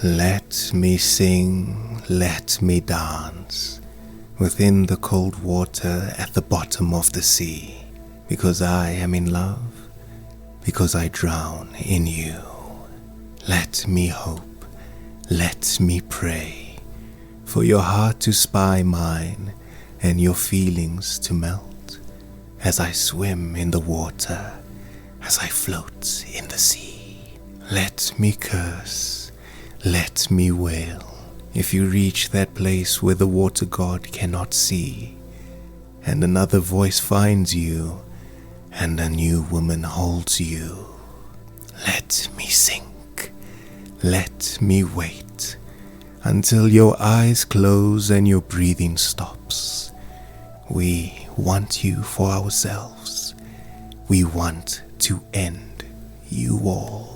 Let me sing, let me dance, within the cold water at the bottom of the sea, because I am in love, because I drown in you. Let me hope, let me pray, for your heart to spy mine, and your feelings to melt, as I swim in the water, as I float in the sea. Let me curse, let me wail, if you reach that place where the water god cannot see, and another voice finds you, and a new woman holds you. Let me sink, let me wait, until your eyes close and your breathing stops. We want you for ourselves. We want to end you all.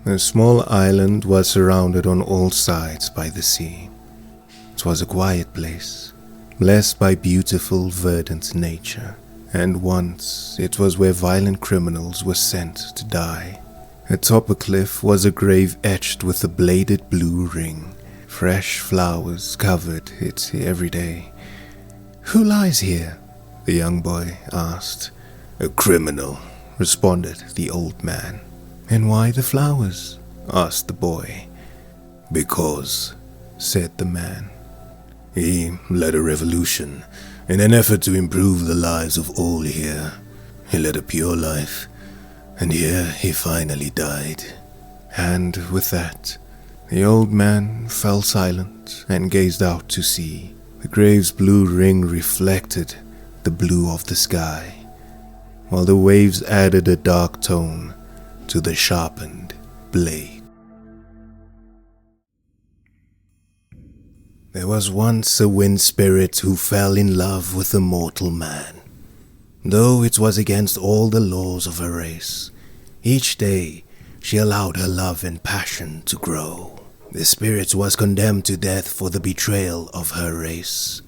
The small island was surrounded on all sides by the sea. It was a quiet place, blessed by beautiful, verdant nature, and once it was where violent criminals were sent to die. Atop a cliff was a grave etched with a bladed blue ring. Fresh flowers covered it every day. "Who lies here?" the young boy asked. "A criminal," responded the old man. "And why the flowers?" asked the boy. "Because," said the man, "he led a revolution in an effort to improve the lives of all here. He led a pure life, and here he finally died." And with that, the old man fell silent and gazed out to sea. The grave's blue ring reflected the blue of the sky, while the waves added a dark tone to the sharpened blade. There was once a wind spirit who fell in love with a mortal man. Though it was against all the laws of her race, each day she allowed her love and passion to grow. The spirit was condemned to death for the betrayal of her race.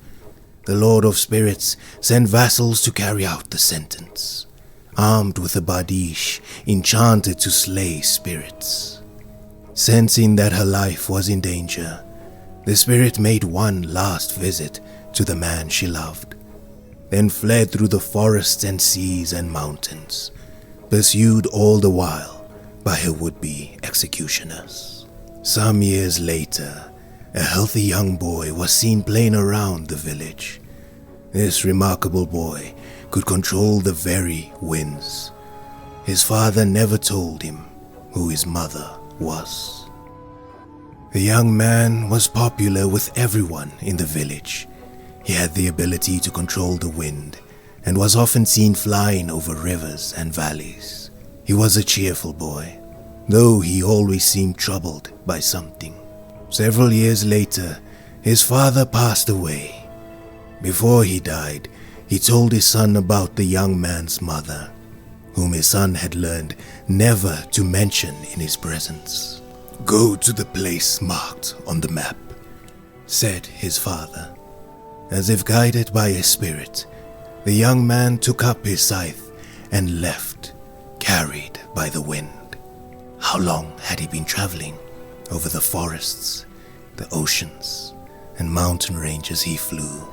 The Lord of Spirits sent vassals to carry out the sentence, armed with a bardiche enchanted to slay spirits. Sensing that her life was in danger, the spirit made one last visit to the man she loved, then fled through the forests and seas and mountains, pursued all the while by her would-be executioners. Some years later, a healthy young boy was seen playing around the village. This remarkable boy could control the very winds. His father never told him who his mother was. The young man was popular with everyone in the village. He had the ability to control the wind and was often seen flying over rivers and valleys. He was a cheerful boy, though he always seemed troubled by something. Several years later, his father passed away. Before he died, he told his son about the young man's mother, whom his son had learned never to mention in his presence. "Go to the place marked on the map," said his father. As if guided by a spirit, the young man took up his scythe and left, carried by the wind. How long had he been traveling? Over the forests, the oceans, and mountain ranges he flew.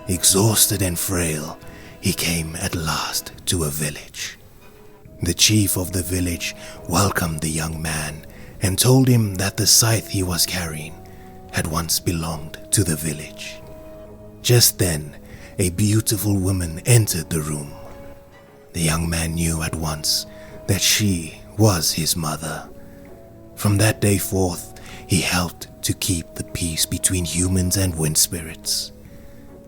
Exhausted and frail, he came at last to a village. The chief of the village welcomed the young man and told him that the scythe he was carrying had once belonged to the village. Just then, a beautiful woman entered the room. The young man knew at once that she was his mother. From that day forth, he helped to keep the peace between humans and wind spirits.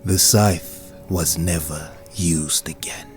The scythe was never used again.